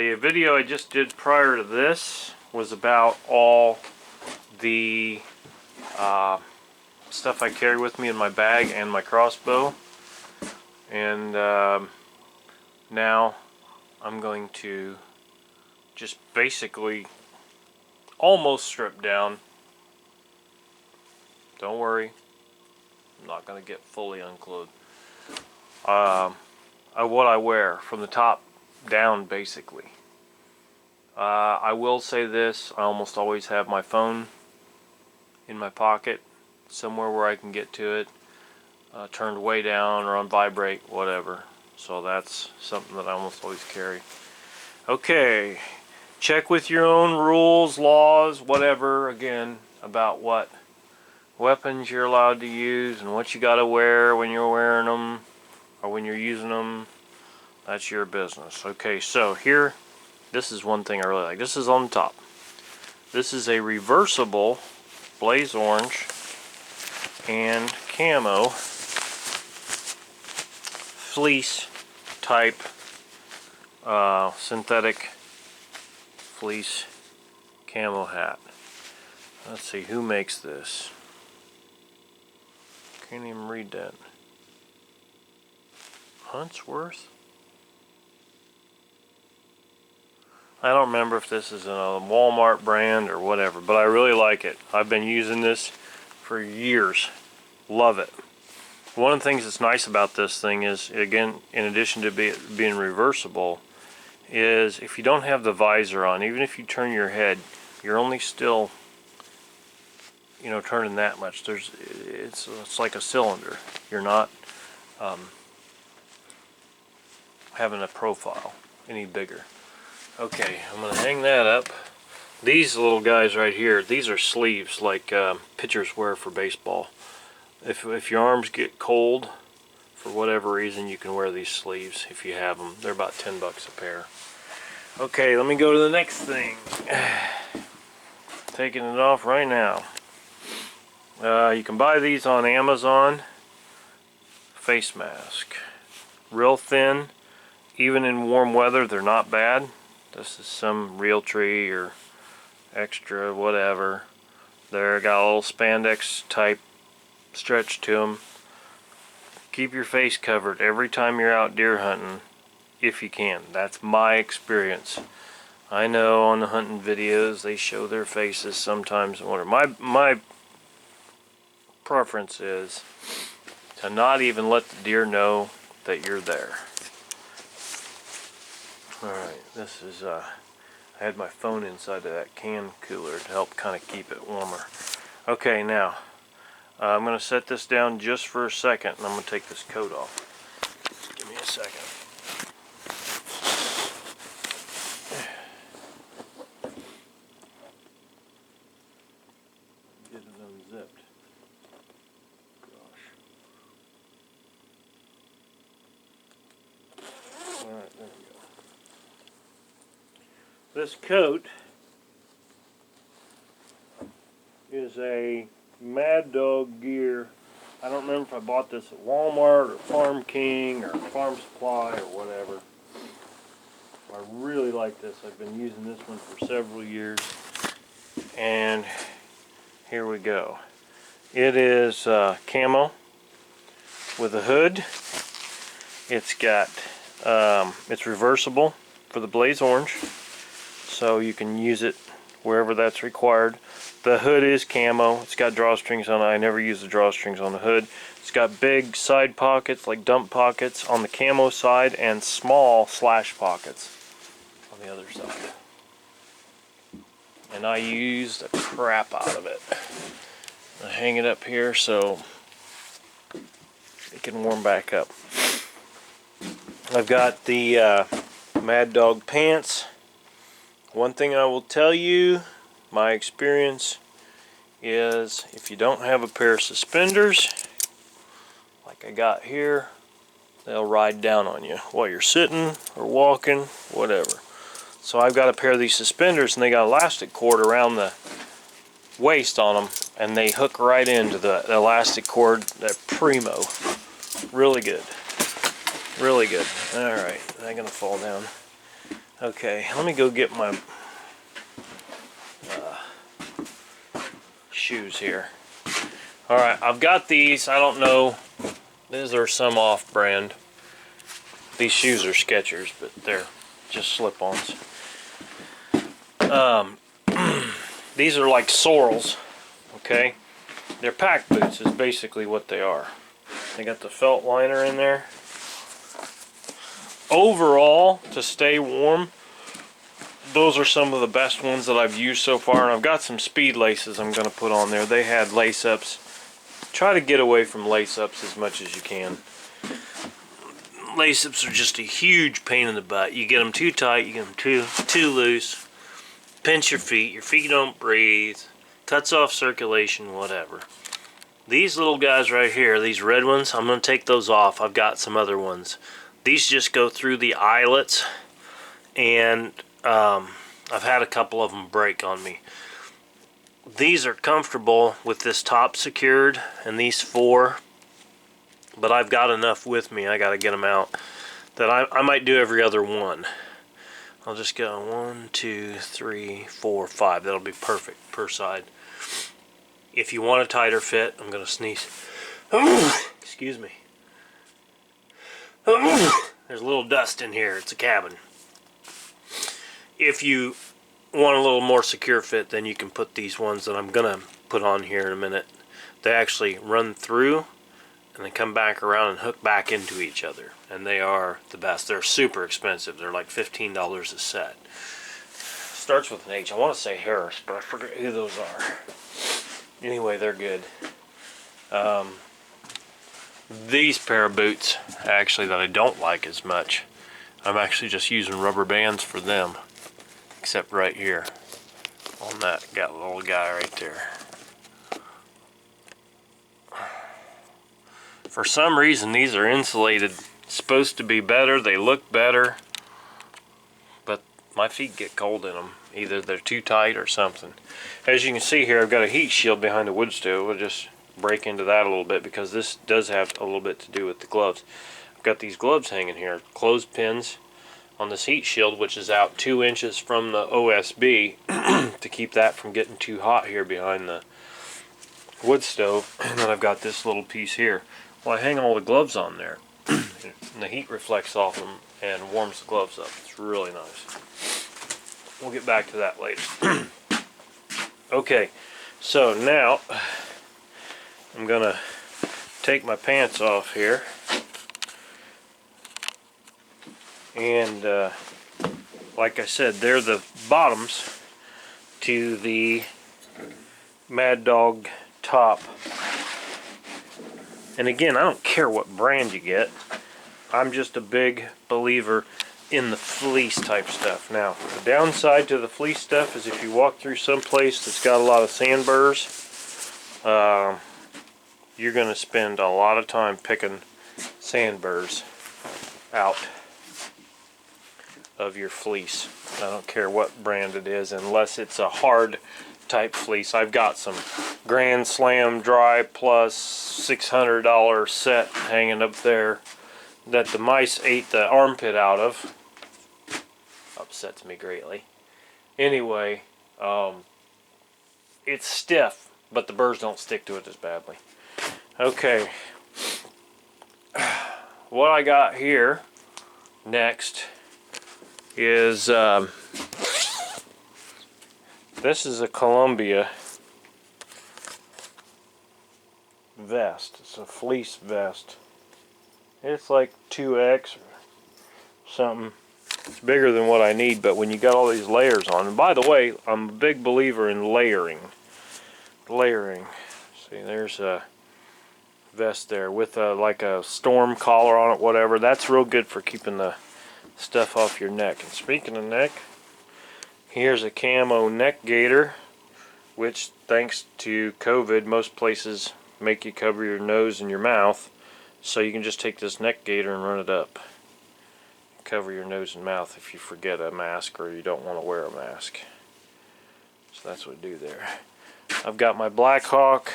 The video I just did prior to this was about all the stuff I carry with me in my bag and my crossbow. And now I'm going to just basically almost strip down. Don't worry, I'm not going to get fully unclothed. What I wear from the top down, basically. I will say this, I almost always have my phone in my pocket, somewhere where I can get to it, turned way down or on vibrate, whatever. So that's something that I almost always carry. Okay, check with your own rules, laws, whatever, again, about what weapons you're allowed to use and what you gotta wear when you're wearing them or when you're using them. That's your business. Okay, so here, this is one thing I really like. This is on the top. This is a reversible blaze orange and camo fleece type synthetic fleece camo hat. Let's see, who makes this? Can't even read that. Huntsworth? I don't remember if this is a Walmart brand or whatever, but I really like it. I've been using this for years. Love it. One of the things that's nice about this thing is, again, in addition to being reversible, is if you don't have the visor on, even if you turn your head, you're only still, you know, turning that much. It's like a cylinder. You're not having a profile any bigger. Okay, I'm going to hang that up. These little guys right here, these are sleeves like pitchers wear for baseball. If your arms get cold, for whatever reason, you can wear these sleeves if you have them. They're about 10 bucks a pair. Okay, let me go to the next thing. Taking it off right now. You can buy these on Amazon. Face mask. Real thin. Even in warm weather, they're not bad. This is some Realtree or extra whatever. They're got a little spandex type stretch to them. Keep your face covered every time you're out deer hunting, if you can. That's my experience. I know on the hunting videos they show their faces sometimes. My preference is to not even let the deer know that you're there. Alright, this is, I had my phone inside of that can cooler to help kind of keep it warmer. Okay, now, I'm going to set this down just for a second, and I'm going to take this coat off. Just give me a second. Get it unzipped. Gosh. Alright, there we go. This coat is a Mad Dog Gear. I don't remember if I bought this at Walmart or Farm King or Farm Supply or whatever. I really like this. I've been using this one for several years. And here we go. It is camo with a hood. It's got, it's reversible for the blaze orange, so you can use it wherever that's required. The hood is camo. It's got drawstrings on it. I never use the drawstrings on the hood. It's got big side pockets, like dump pockets on the camo side, and small slash pockets on the other side. And I use the crap out of it. I hang it up here so it can warm back up. I've got the Mad Dog pants. One thing I will tell you, my experience is if you don't have a pair of suspenders like I got here, they'll ride down on you while you're sitting or walking, whatever. So I've got a pair of these suspenders, and they got elastic cord around the waist on them, and they hook right into the elastic cord. They're primo. Really good. Really good. Alright, they're gonna fall down. Okay, let me go get my shoes here. Alright, I've got these. I don't know. These are some off-brand. These shoes are Skechers, but they're just slip-ons. These are like Sorels, okay? They're pack boots is basically what they are. They got the felt liner in there. Overall, to stay warm, those are some of the best ones that I've used so far, and I've got some speed laces I'm going to put on there. They had lace-ups. Try to get away from lace-ups as much as you can. Lace-ups are just a huge pain in the butt. You get them too tight, you get them too loose. Pinch your feet don't breathe, cuts off circulation, whatever. These little guys right here, these red ones, I'm going to take those off. I've got some other ones. These just go through the eyelets, and I've had a couple of them break on me. These are comfortable with this top secured, and these 4, but I've got enough with me, I got to get them out, that I might do every other one. I'll just go 1, 2, 3, 4, 5. That'll be perfect per side. If you want a tighter fit, I'm going to sneeze. Excuse me. There's a little dust in here. It's a cabin. If you want a little more secure fit, then you can put these ones that I'm going to put on here in a minute. They actually run through and they come back around and hook back into each other. And they are the best. They're super expensive. They're like $15 a set. Starts with an H. I want to say Harris, but I forget who those are. Anyway, they're good. These pair of boots, actually, that I don't like as much, I'm actually just using rubber bands for them. Except right here. On that got a little guy right there. For some reason, these are insulated. Supposed to be better. They look better. But my feet get cold in them. Either they're too tight or something. As you can see here, I've got a heat shield behind the wood stove. We'll just break into that a little bit because this does have a little bit to do with the gloves. I've got these gloves hanging here. Clothespins on this heat shield, which is out 2 inches from the OSB to keep that from getting too hot here behind the wood stove. And then I've got this little piece here. Well, I hang all the gloves on there. And the heat reflects off them and warms the gloves up. It's really nice. We'll get back to that later. Okay, so now I'm gonna take my pants off here, and like I said, they're the bottoms to the Mad Dog top. And again, I don't care what brand you get. I'm just a big believer in the fleece type stuff. Now, the downside to the fleece stuff is if you walk through some place that's got a lot of sandburrs, you're going to spend a lot of time picking sandburrs out of your fleece. I don't care what brand it is, unless it's a hard type fleece. I've got some Grand Slam Dry Plus $600 set hanging up there that the mice ate the armpit out of. Upsets me greatly. Anyway, it's stiff, but the burrs don't stick to it as badly. Okay, what I got here next is this is a Columbia vest. It's a fleece vest. It's like 2X or something. It's bigger than what I need, but when you got all these layers on, and by the way, I'm a big believer in layering. See, there's a vest there with like a storm collar on it, whatever. That's real good for keeping the stuff off your neck. And speaking of neck, here's a camo neck gaiter, which thanks to COVID, most places make you cover your nose and your mouth, so you can just take this neck gaiter and run it up. Cover your nose and mouth if you forget a mask or you don't want to wear a mask. So that's what I do there. I've got my Black Hawk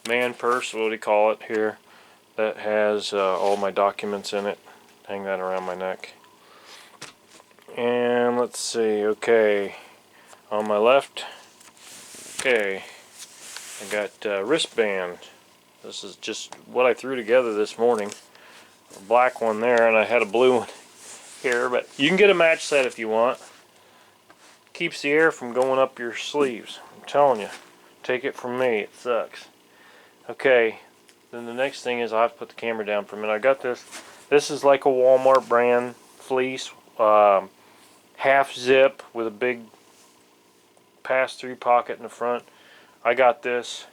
man purse, what do you call it here, that has all my documents in it. hang that around my neck. And let's see, okay, on my left, okay, I got a wristband. This is just what I threw together this morning. A black one there, and I had a blue one here, but you can get a match set if you want. Keeps the air from going up your sleeves. I'm telling you, take it from me, it sucks. Okay, then the next thing is I have to put the camera down for a minute. I got this. This is like a Walmart brand fleece, half zip with a big pass-through pocket in the front. I got this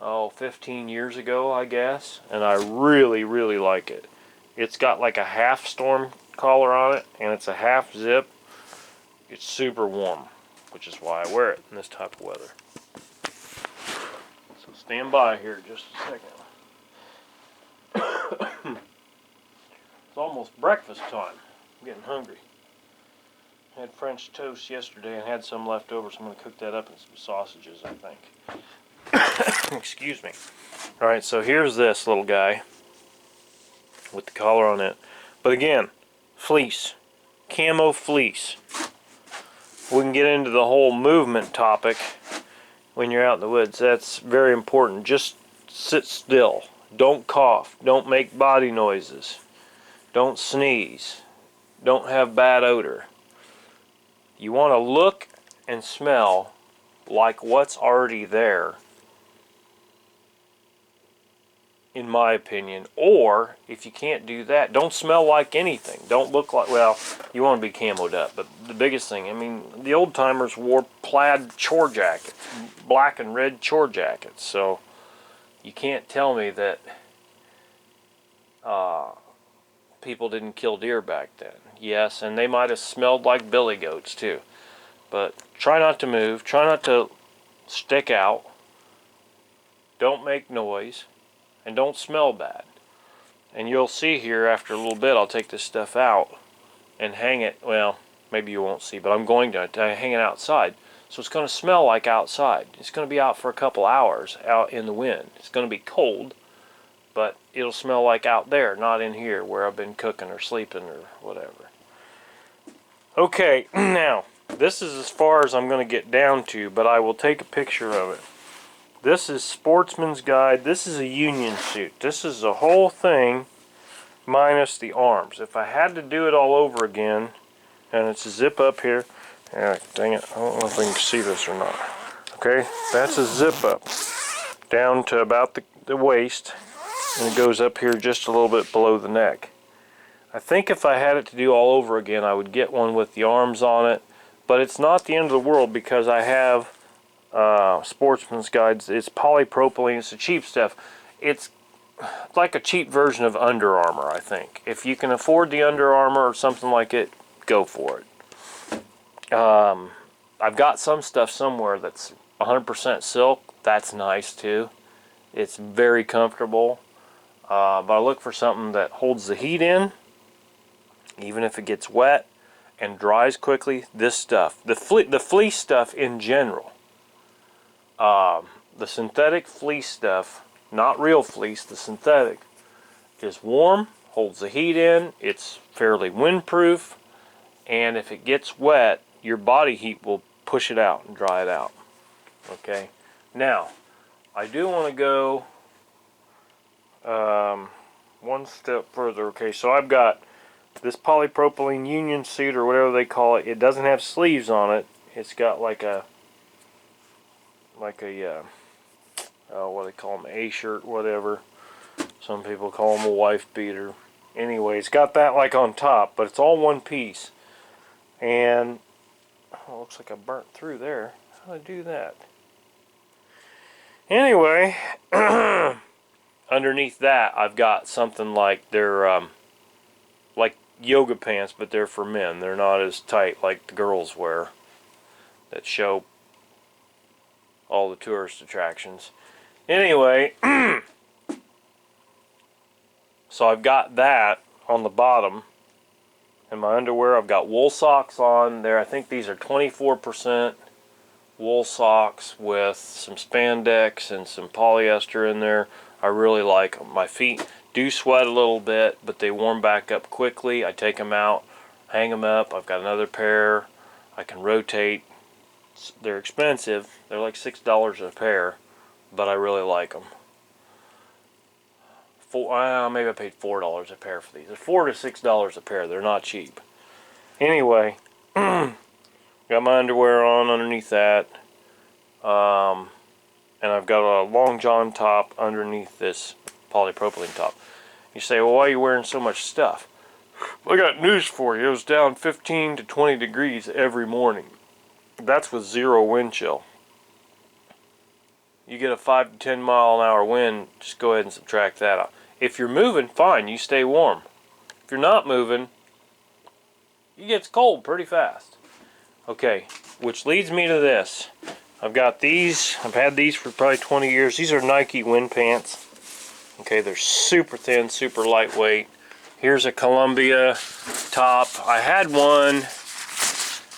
15 years ago, I guess, and I really like it. It's got like a half storm collar on it, and it's a half zip. It's super warm, which is why I wear it in this type of weather. So stand by here just a second. It's almost breakfast time. I'm getting hungry. I had French toast yesterday and had some left over, so I'm going to cook that up and some sausages, I think. Excuse me. Alright, so here's this little guy with the collar on it. But again, fleece. Camo fleece. We can get into the whole movement topic when you're out in the woods. That's very important. Just sit still. Don't cough. Don't make body noises. Don't sneeze. Don't have bad odor. You want to look and smell like what's already there, in my opinion. Or if you can't do that, don't smell like anything. Don't look like, well, you want to be camoed up, but the biggest thing, I mean, the old timers wore plaid chore jackets, black and red chore jackets, so you can't tell me that people didn't kill deer back then. Yes, and they might have smelled like billy goats too. But try not to move, try not to stick out, don't make noise, and don't smell bad. And you'll see here after a little bit, I'll take this stuff out and hang it, well, maybe you won't see, but I'm going to hang it outside. So it's going to smell like outside. It's going to be out for a couple hours out in the wind. It's going to be cold, but it'll smell like out there, not in here where I've been cooking or sleeping or whatever. Okay, now, this is as far as I'm going to get down to, but I will take a picture of it. This is Sportsman's Guide. This is a union suit. This is the whole thing minus the arms. If I had to do it all over again, and it's a zip up here, dang it, I don't know if I can see this or not. Okay, that's a zip up down to about the waist, and it goes up here just a little bit below the neck. I think if I had it to do all over again, I would get one with the arms on it, but it's not the end of the world because I have Sportsman's Guides. It's polypropylene. It's the cheap stuff. It's like a cheap version of Under Armour, I think. If you can afford the Under Armour or something like it, go for it. I've got some stuff somewhere that's 100% silk. That's nice too. It's very comfortable. But I look for something that holds the heat in, even if it gets wet, and dries quickly. This stuff, the fleece stuff in general, the synthetic fleece stuff, not real fleece, the synthetic, is warm, holds the heat in, it's fairly windproof, and if it gets wet, your body heat will push it out and dry it out. Okay, now I do want to go one step further. Okay, so I've got this polypropylene union suit or whatever they call it. It doesn't have sleeves on it. It's got like a what do they call them, A-shirt, whatever. Some people call them a wife beater. Anyway, it's got that like on top, but it's all one piece. And looks like I burnt through there. How did I do that? Anyway, underneath that I've got something like they're like yoga pants, but they're for men. They're not as tight like the girls wear that show all the tourist attractions. Anyway, so I've got that on the bottom. And my underwear, I've got wool socks on there. I think these are 24% wool socks with some spandex and some polyester in there. I really like them. My feet, do sweat a little bit, but they warm back up quickly. I take them out, hang them up. I've got another pair I can rotate. They're expensive. They're like $6 a pair, but I really like them. Maybe I paid $4 a pair for these. They're $4 to $6 a pair. They're not cheap. Anyway, got my underwear on underneath that, and I've got a long john top underneath this polypropylene top. You say, well, why are you wearing so much stuff? Well, I got news for you. It was down 15 to 20 degrees every morning. That's with 0 wind chill. You get a 5 to 10 mile an hour wind, just go ahead and subtract that out. If you're moving, fine, you stay warm. If you're not moving, it gets cold pretty fast. Okay, which leads me to this. I've got these. I've had these for probably 20 years. These are Nike wind pants. Okay, they're super thin, super lightweight. Here's a Columbia top. I had one,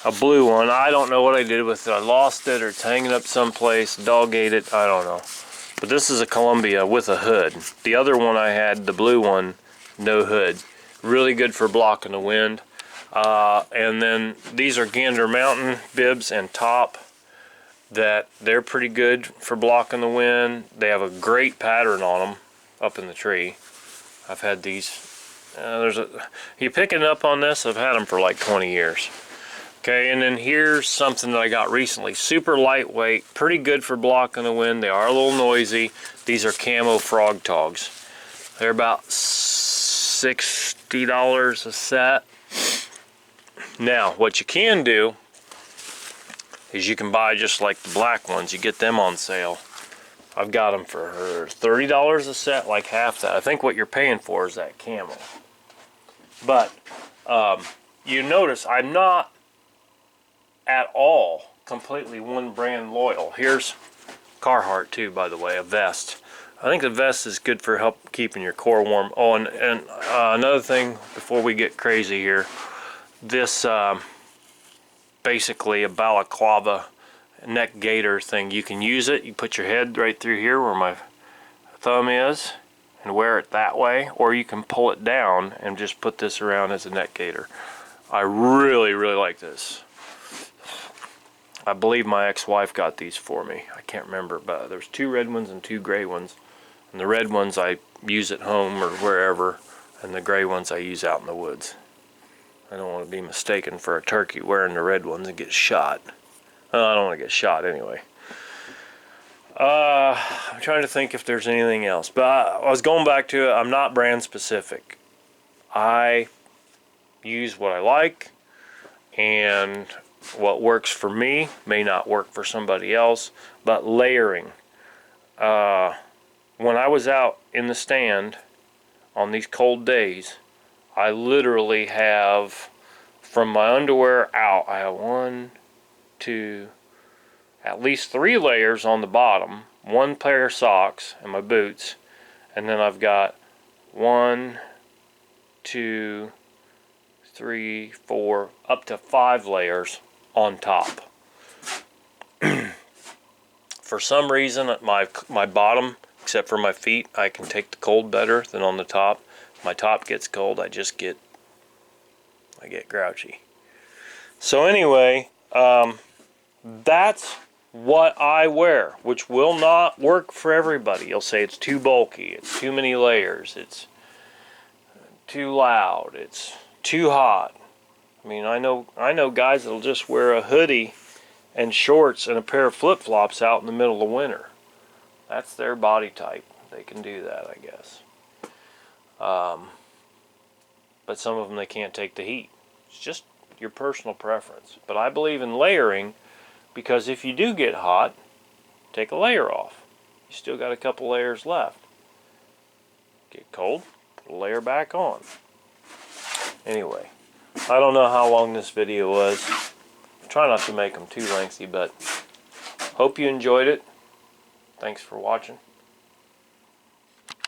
a blue one. I don't know what I did with it. I lost it, or it's hanging up someplace. Dog ate it. I don't know. But this is a Columbia with a hood. The other one I had, the blue one, no hood. Really good for blocking the wind. And then these are Gander Mountain bibs and top. That they're pretty good for blocking the wind. They have a great pattern on them up in the tree. I've had these. You picking up on this? I've had them for like 20 years. Okay, and then here's something that I got recently. Super lightweight, pretty good for blocking the wind. They are a little noisy. These are camo Frog Togs. They're about $60 a set. Now, what you can do is you can buy just like the black ones. You get them on sale. I've got them for $30 a set, like half that. I think what you're paying for is that camo. But you notice I'm not at all completely one brand loyal. Here's Carhartt too, by the way, a vest. I think the vest is good for help keeping your core warm. Oh, and another thing before we get crazy here, this basically a balaclava neck gaiter thing. You can use it. You put your head right through here where my thumb is and wear it that way, or you can pull it down and just put this around as a neck gaiter. I really, really like this. I believe my ex-wife got these for me. I can't remember, but there's 2 red ones and 2 gray ones. And the red ones I use at home or wherever, and the gray ones I use out in the woods. I don't want to be mistaken for a turkey wearing the red ones and get shot. Well, I don't want to get shot anyway. I'm trying to think if there's anything else. But I was going back to it. I'm not brand specific. I use what I like, and what works for me may not work for somebody else. But layering. When I was out in the stand on these cold days, I literally have, from my underwear out, I have 1, 2, at least 3 layers on the bottom, 1 pair of socks and my boots, and then I've got 1, 2, 3, 4, up to 5 layers on top. For some reason, my bottom, except for my feet, I can take the cold better than on the top. My top gets cold, I get grouchy. So anyway, that's what I wear, which will not work for everybody. You'll say it's too bulky, it's too many layers, it's too loud, it's too hot. I mean, I know guys that'll just wear a hoodie and shorts and a pair of flip-flops out in the middle of winter. That's their body type. They can do that, I guess. But some of them, they can't take the heat. It's just your personal preference. But I believe in layering, because if you do get hot, take a layer off. You still got a couple layers left. Get cold, put a layer back on. Anyway, I don't know how long this video was. Try not to make them too lengthy, but hope you enjoyed it. Thanks for watching.